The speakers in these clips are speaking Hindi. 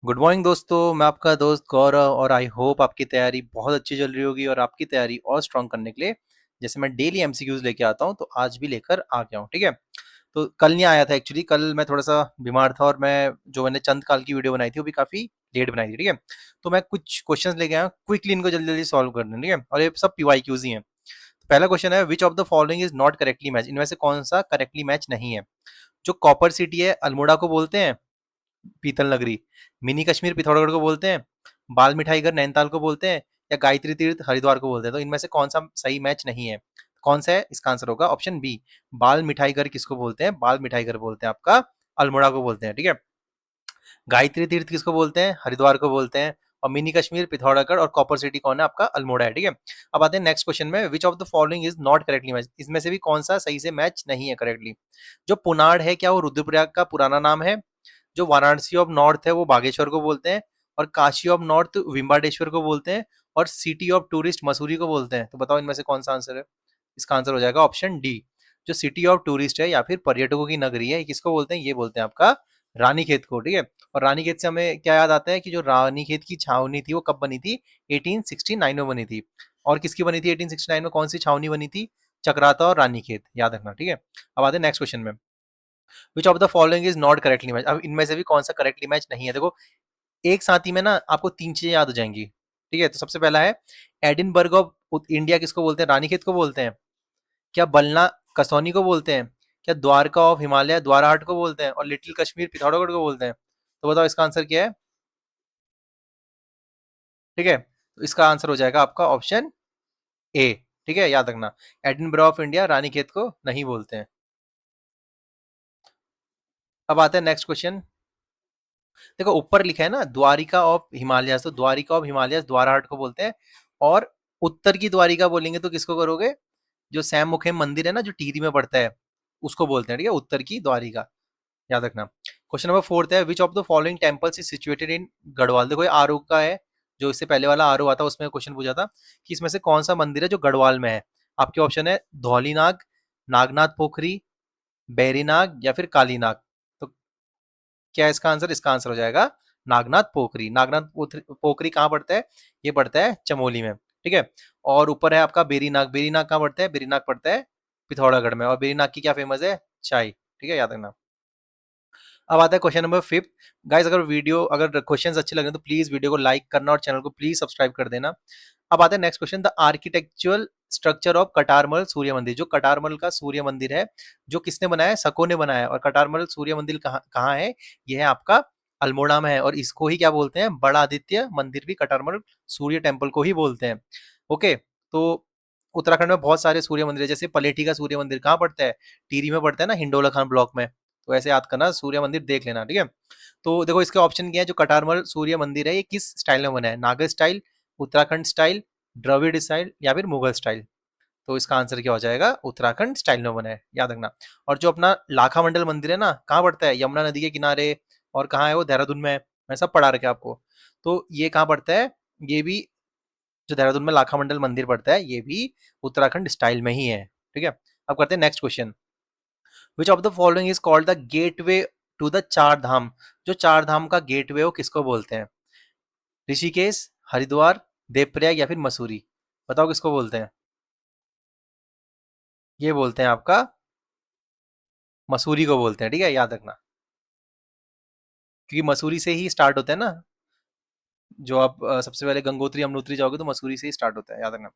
गुड मॉर्निंग दोस्तों, मैं आपका दोस्त गौरव और आई होप आपकी तैयारी बहुत अच्छी चल रही होगी और आपकी तैयारी और स्ट्रॉन्ग करने के लिए जैसे मैं डेली एमसीक्यूज लेके आता हूँ तो आज भी लेकर आ गया हूँ। ठीक है, तो कल नहीं आया था एक्चुअली, कल मैं थोड़ा सा बीमार था और मैंने चंद काल की वीडियो बनाई थी वो भी काफी लेट बनाई थी। ठीक है, तो मैं कुछ क्वेश्चंस लेके आया क्विकली, इनको जल्दी जल्दी सॉल्व करने। ठीक है, और ये सब पीवाईक्यूज ही हैं। तो पहला क्वेश्चन है, विच of the following is not correctly match, इनमें से कौन सा करेक्टली मैच नहीं है। जो कॉपर सिटी है अल्मोड़ा को बोलते हैं पीतल नगरी, मिनी कश्मीर पिथौरागढ़ को बोलते हैं, बाल मिठाई घर नैनीताल को बोलते हैं, या गायत्री तीर्थ हरिद्वार को बोलते हैं। तो इनमें से कौन सा सही मैच नहीं है, कौन सा है? इसका आंसर होगा ऑप्शन बी, बाल मिठाई घर। किसको बोलते हैं? बाल मिठाई घर बोलते हैं आपका अल्मोड़ा को बोलते हैं। ठीक है, गायत्री तीर्थ किसको बोलते हैं? हरिद्वार को बोलते हैं। और मिनी कश्मीर पिथौरागढ़ और कॉपर सिटी कौन है? आपका अल्मोड़ा है। ठीक है, अब आते हैं नेक्स्ट क्वेश्चन में, विच of the following is not correctly match, इसमें से भी कौन सा सही से मैच नहीं है करेक्टली। जो पुनाड़ है क्या वो रुद्रप्रयाग का पुराना नाम है? जो वाराणसी ऑफ नॉर्थ है वो बागेश्वर को बोलते हैं, और काशी ऑफ नॉर्थ विम्बाडेश्वर को बोलते हैं, और सिटी ऑफ टूरिस्ट मसूरी को बोलते हैं। तो बताओ इनमें से कौन सा आंसर है? इसका आंसर हो जाएगा ऑप्शन डी, जो सिटी ऑफ टूरिस्ट है या फिर पर्यटकों की नगरी है, किसको बोलते हैं? ये बोलते हैं आपका रानीखेत को। ठीक है, और रानीखेत से हमें क्या याद आता है कि जो रानीखेत की छावनी थी वो कब बनी थी? 1869 में बनी थी। और किसकी बनी थी 1869 में? कौन सी छावनी बनी थी? चक्राता और रानीखेत, याद रखना। ठीक है, अब आते हैं नेक्स्ट क्वेश्चन में, विच of the following is not correctly match. अब इनमें से भी कौन सा करेक्टली मैच नहीं है? देखो, एक साथ ही में ना आपको तीन चीजें याद हो जाएंगी। ठीक है, तो सबसे पहला है एडिनबर्ग ऑफ इंडिया किसको बोलते हैं? रानीखेत को बोलते हैं। क्या बलना कसौनी को बोलते हैं? क्या द्वारका ऑफ हिमालय द्वाराहाट को बोलते हैं? और लिटिल कश्मीर पिथौरागढ़ को बोलते हैं? तो बताओ इसका आंसर क्या है? ठीक है, तो इसका आंसर हो जाएगा आपका ऑप्शन ए। ठीक है, याद रखना, एडिनबर्ग ऑफ इंडिया रानीखेत को नहीं बोलते हैं। अब आते हैं नेक्स्ट क्वेश्चन। देखो ऊपर लिखा है ना द्वारिका ऑफ हिमालय, तो द्वारिका ऑफ हिमालय द्वाराहाट को बोलते हैं। और उत्तर की द्वारिका बोलेंगे तो किसको करोगे? जो सैम मुखेम मंदिर है ना जो टिहरी में पड़ता है, उसको बोलते हैं। ठीक है, उत्तर की द्वारिका, याद रखना। क्वेश्चन नंबर फोर्थ है, विच of the following temples is situated in Garhwal. देखो ये आरू का है, जो इससे पहले वाला आरू आता उसमें क्वेश्चन पूछा था कि इसमें से कौन सा मंदिर है जो गढ़वाल में है। आपके ऑप्शन है धौलीनाग, नागनाथ पोखरी, बैरीनाग या फिर कालीनाग। तो क्या है इसका आंसर? इसका आंसर हो जाएगा नागनाथ पोखरी। नागनाथ पोखरी कहाँ पड़ता है? ये पड़ता है चमोली में। ठीक है, और ऊपर है आपका बेरीनाग। बेरीनाग कहाँ पड़ता है? बेरीनाग पड़ता है पिथौरागढ़ में। और बेरीनाग की क्या फेमस है? चाय। ठीक है, याद रखना। अब आता है क्वेश्चन नंबर फिफ्थ। गाइस अगर क्वेश्चंस अच्छे लगे तो प्लीज वीडियो को लाइक करना और चैनल को प्लीज सब्सक्राइब कर देना। अब आता है next question, the architectural structure of Katarmal Surya Mandir. जो कटारमल का सूर्य मंदिर है, जो किसने बनाया है? सको ने बनाया है। और कटारमल सूर्य मंदिर कहाँ कहाँ है? ये है आपका अल्मोड़ा में है, और इसको ही क्या बोलते हैं? बड़ा आदित्य मंदिर भी कटारमल सूर्य टेम्पल को ही बोलते हैं। ओके, तो उत्तराखंड में बहुत सारे सूर्य मंदिर है, जैसे पलेठी का सूर्य मंदिर कहाँ पड़ता है? टिहरी में पड़ता है ना, हिंडोला खान ब्लॉक में। तो ऐसे याद करना, सूर्य मंदिर देख लेना। ठीक है, तो देखो इसके ऑप्शन क्या है, जो कटारमल सूर्य मंदिर है ये किस स्टाइल में बना है? Nagara style, Uttarakhand style, Dravida style या फिर मुगल स्टाइल। तो इसका आंसर क्या हो जाएगा? उत्तराखंड स्टाइल में बना है, याद रखना। और जो अपना लाखा मंडल मंदिर है ना, कहाँ पड़ता है? यमुना नदी के किनारे। और कहाँ है वो? देहरादून में। मैं सब पढ़ा रखा आपको। तो ये कहाँ पड़ता है? ये भी जो देहरादून में लाखा मंडल मंदिर पड़ता है ये भी उत्तराखंड स्टाइल में ही है। ठीक है, अब करते हैं next question, which of the following is called the gateway to the Char Dham. जो चार धाम का गेटवे वो किसको बोलते हैं? ऋषिकेश, हरिद्वार, देवप्रयाग या फिर मसूरी। बताओ किसको बोलते हैं? ये बोलते हैं आपका मसूरी को बोलते हैं। ठीक है, याद रखना, क्योंकि मसूरी से ही स्टार्ट होता है ना। जो आप सबसे पहले गंगोत्री यमुनोत्री जाओगे तो मसूरी से ही स्टार्ट होता है, याद रखना।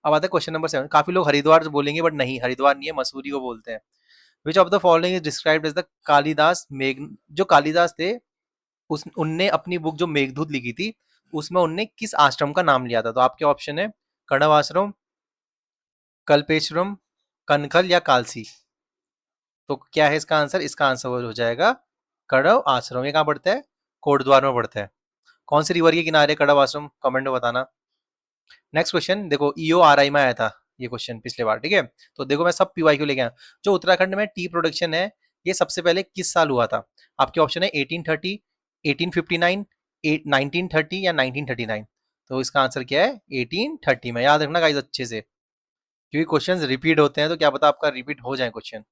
अब आता है क्वेश्चन नंबर 7। काफी लोग हरिद्वार बोलेंगे बट नहीं, हरिद्वार नहीं है, मसूरी को बोलते हैं। Which of the following is described as the Kalidas Megh. जो कालिदास थे उस उनने अपनी बुक जो मेघदूत लिखी थी उसमें उनने किस आश्रम का नाम लिया था? तो आपके ऑप्शन है कण्व आश्रम, कल्पेश्वरम, कनखल या कालसी। तो क्या है इसका आंसर? इसका आंसर हो जाएगा कण्व आश्रम। ये कहाँ पड़ता है? कोटद्वार में पड़ता है। कौन सी रिवर के किनारे कण्व आश्रम? कमेंट में बताना। नेक्स्ट क्वेश्चन देखो, ईओ आर आई में आया था ये क्वेश्चन पिछले बार। ठीक है, तो देखो मैं सब पीवाई क्यू लेके आया। जो उत्तराखंड में टी प्रोडक्शन है ये सबसे पहले किस साल हुआ था? आपके ऑप्शन है 1830, 1859, 1930 या 1939। तो इसका आंसर क्या है? 1830 में। याद रखना गाइस अच्छे से, क्योंकि क्वेश्चंस रिपीट होते हैं तो क्या पता आपका रिपीट हो जाए क्वेश्चन।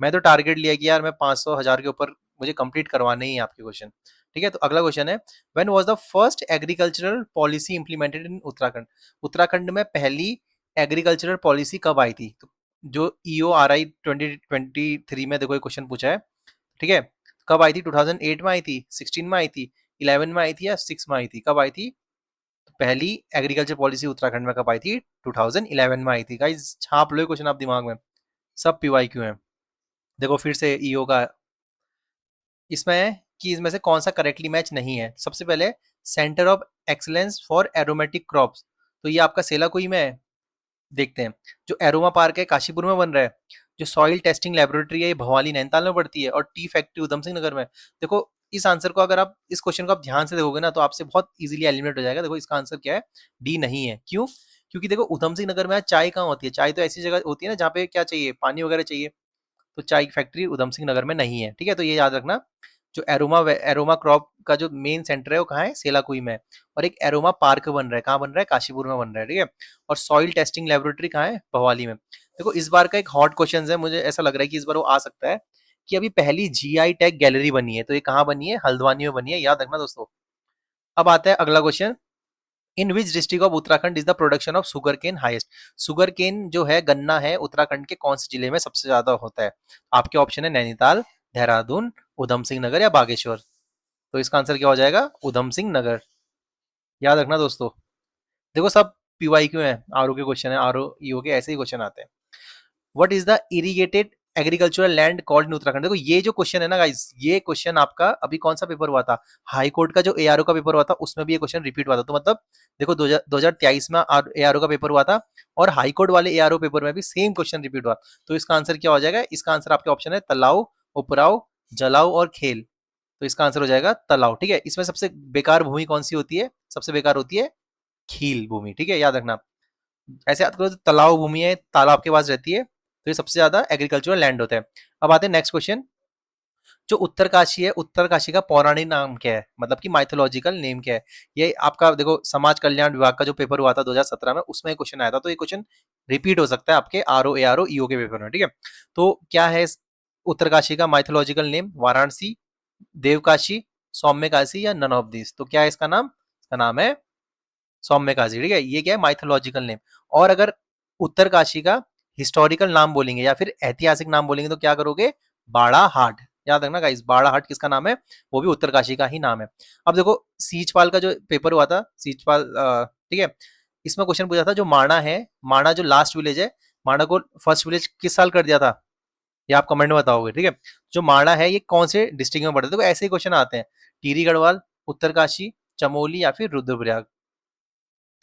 मैं तो टारगेट लिया कि यार मैं 500 1000 के ऊपर मुझे कंप्लीट करवाने ही है आपके क्वेश्चन। ठीक है, तो अगला क्वेश्चन है, when was the first agricultural policy implemented in Uttarakhand? Uttarakhand में पहली एग्रीकल्चरल पॉलिसी कब आई थी? तो जो EORI 2023 में देखो ये क्वेश्चन पूछा है, ठीक है, कब आई थी? 2008 में आई थी, 16 में आई थी, 11 में आई थी या 6 में आई थी? कब आई थी? तो पहली एग्रीकल्चर पॉलिसी उत्तराखंड में कब आई थी? 2011 में आई थी। गाइस छाप लो क्वेश्चन आप दिमाग में, सब PYQ है। देखो फिर से ईओ का इसमें है कि इसमें से कौन सा करेक्टली मैच नहीं है। सबसे पहले centre of excellence for aromatic crops, तो ये आपका सेलाकुई में है। देखते हैं, जो एरोमा पार्क है काशीपुर में बन रहा है, जो सॉइल टेस्टिंग लेबोरेटरी है ये भवाली नैनीताल में पड़ती है, और टी फैक्ट्री उधम सिंह नगर में। देखो इस आंसर को अगर आप इस क्वेश्चन को आप ध्यान से देखोगे ना तो आपसे बहुत इजीली एलिमिनेट हो जाएगा। देखो इसका आंसर क्या है? डी नहीं है। क्यों? क्योंकि देखो उधम सिंह नगर में चाय कहाँ होती है? चाय तो ऐसी जगह होती है ना जहाँ पे क्या चाहिए, पानी वगैरह चाहिए, तो चाय की फैक्ट्री उधम सिंह नगर में नहीं है। ठीक है, तो ये याद रखना। जो एरोमा एरोमा क्रॉप का जो मेन सेंटर है वो कहाँ है? सेलाकुई में। और एक एरोमा पार्क बन रहा है, कहाँ बन रहा है? काशीपुर में बन रहा है। ठीक है, और सॉइल टेस्टिंग लेबोरेटरी कहाँ है? भवाली में। देखो इस बार का एक हॉट क्वेश्चन है, मुझे ऐसा लग रहा है कि इस बार वो आ सकता है, कि अभी पहली GI टैग गैलरी बनी है, तो ये कहाँ बनी है? हल्द्वानी में बनी है, याद रखना दोस्तों। अब आता है अगला question, in which district of Uttarakhand is the production of sugar cane highest? Sugar cane जो है, गन्ना है, उत्तराखंड के कौन से जिले में सबसे ज्यादा होता है? आपके ऑप्शन है नैनीताल, देहरादून, उधम सिंह नगर या बागेश्वर। तो इसका आंसर क्या हो जाएगा? उधम सिंह नगर। याद रखना दोस्तों। देखो सब PYQ है, RO के क्वेश्चन है, RO EO के ऐसे ही क्वेश्चन आते हैं। What is the irrigated agricultural land called in Uttarakhand? देखो ये जो क्वेश्चन है ना गाइस, ये क्वेश्चन आपका अभी कौन सा पेपर हुआ था? हाई कोर्ट का जो ARO का पेपर हुआ था उसमें भी ये क्वेश्चन रिपीट हुआ था। तो मतलब देखो 2023 में ARO का पेपर हुआ था, और हाई कोर्ट वाले ARO पेपर में भी सेम क्वेश्चन रिपीट हुआ। तो इसका आंसर क्या हो जाएगा? इसका आंसर आपके ऑप्शन है तलाव, उपराव, जलाव और खेल। तो इसका आंसर हो जाएगा तलाव। ठीक है, इसमें सबसे बेकार भूमि कौन सी होती है? सबसे बेकार होती है खील भूमि। ठीक है, याद रखना। ऐसे याद करो, तालाब भूमि है, तालाब के पास रहती है, तो ये सबसे ज्यादा एग्रीकल्चरल लैंड होता है। अब आते हैं नेक्स्ट क्वेश्चन, जो उत्तरकाशी है, उत्तरकाशी का पौराणिक नाम क्या है? मतलब कि माइथोलॉजिकल नेम क्या है? ये आपका देखो समाज कल्याण विभाग का जो पेपर हुआ था 2017 में, उसमें क्वेश्चन आया था, तो ये क्वेश्चन रिपीट हो सकता है आपके RO ARO EO के पेपर में। ठीक है, तो क्या है उत्तरकाशी का माइथोलॉजिकल नेम? वाराणसी, देवकाशी, सौम्य काशी या नन ऑफ दिस? तो क्या है इसका नाम? इसका नाम है सौम्य काशी। ठीक है, ये क्या है? Mythological name. और अगर उत्तरकाशी का हिस्टोरिकल नाम बोलेंगे या फिर ऐतिहासिक नाम बोलेंगे तो क्या करोगे? बाड़ा हाट। याद रखना गाइस, बाड़ा हाट किसका नाम है? वो भी उत्तरकाशी का ही नाम है। अब देखो सीचपाल का जो पेपर हुआ था, सीचपाल, ठीक है, इसमें क्वेश्चन पूछा था, जो माणा है, माणा जो लास्ट विलेज है, माणा को फर्स्ट विलेज किस साल कर दिया था? ये आप कमेंट में बताओगे। ठीक है, जो माणा है ये कौन से डिस्ट्रिक्ट में पड़ता है? देखो ऐसे ही क्वेश्चन आते हैं, टिहरी गढ़वाल, उत्तरकाशी, चमोली या फिर रुद्रप्रयाग।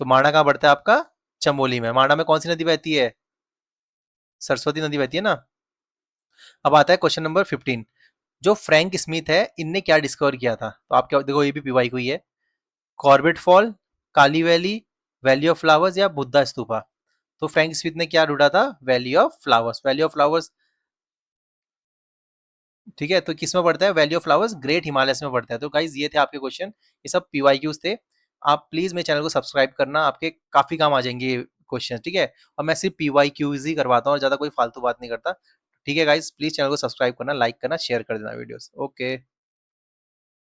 तो माणा कहाँ पड़ता है आपका? चमोली में। माणा में कौन सी नदी बहती है? सरस्वती नदी बहती है ना। अब आता है क्वेश्चन नंबर 15, जो फ्रैंक स्मिथ है इनने क्या डिस्कवर किया था? तो आप क्या देखो, ये भी PY को ही है, Corbett fall, Kali valley, valley of flowers या बुद्धा स्तूपा। तो फ्रैंक स्मिथ ने क्या ढूंढा था? Valley of flowers. Valley of flowers, ठीक है, तो किस में पड़ता है? Valley of flowers great Himalayas में पड़ता है। तो गाइज ये थे आपके क्वेश्चन, ये सब PYQs थे। आप प्लीज मेरे चैनल को सब्सक्राइब करना, आपके काफी काम आ जाएंगे ये क्वेश्चन। ठीक है, और मैं सिर्फ PYQs ही करवाता हूँ और ज्यादा कोई फालतू बात नहीं करता। ठीक है गाइज, प्लीज चैनल को सब्सक्राइब करना, लाइक करना, शेयर कर देना वीडियोस। ओके।